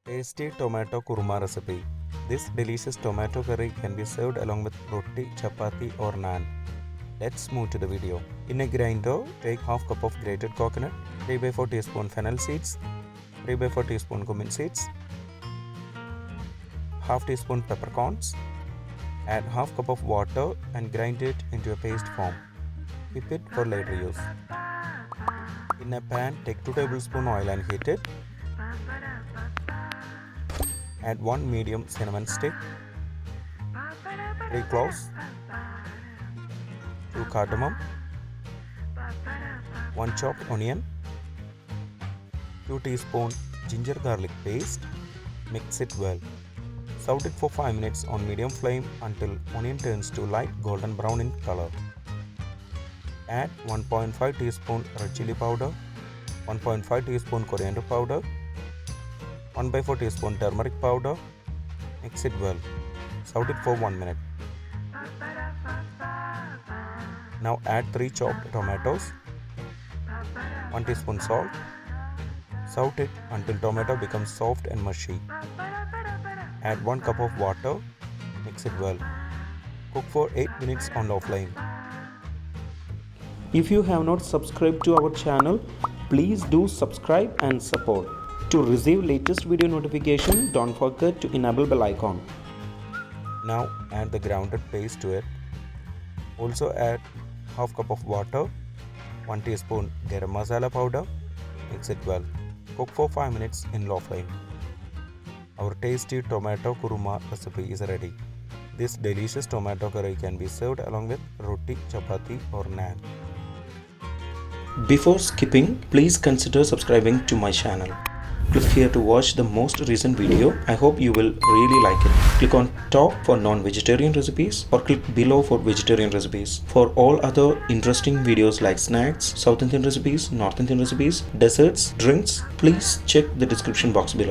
Tasty Tomato Kuruma recipe. This delicious tomato curry can be served along with roti, chapati or naan. Let's move to the video. In a grinder, take half cup of grated coconut, 3/4 teaspoon fennel seeds, 3/4 teaspoon cumin seeds, half teaspoon peppercorns. Add half cup of water and grind it into a paste form. Keep it for later use. In a pan, take 2 tablespoons oil and heat it. Add 1 medium cinnamon stick, 3 cloves, 2 cardamom, 1 chopped onion, 2 teaspoon ginger garlic paste. Mix it well. Saute it for 5 minutes on medium flame until onion turns to light golden brown in color. Add 1.5 teaspoon red chilli powder, 1.5 teaspoon coriander powder, 1/4 teaspoon turmeric powder. Mix it well. Saute it for 1 minute. Now add 3 chopped tomatoes, 1 teaspoon salt. Saute it until tomato becomes soft and mushy. Add 1 cup of water. Mix it well. Cook for 8 minutes on low flame. If you have not subscribed to our channel, please do subscribe and support. To receive latest video notification, don't forget to enable bell icon. Now add the grounded paste to it. Also add half cup of water, 1 teaspoon Garam Masala powder. Mix it well. Cook for 5 minutes in low flame. Our tasty tomato kuruma recipe is ready. This delicious tomato curry can be served along with roti, chapati or naan. Before skipping, please consider subscribing to my channel. Click here to watch the most recent video. I hope you will really like it. Click on top for non-vegetarian recipes or click below for vegetarian recipes. For all other interesting videos like snacks, South Indian recipes, North Indian recipes, desserts, drinks, please check the description box below.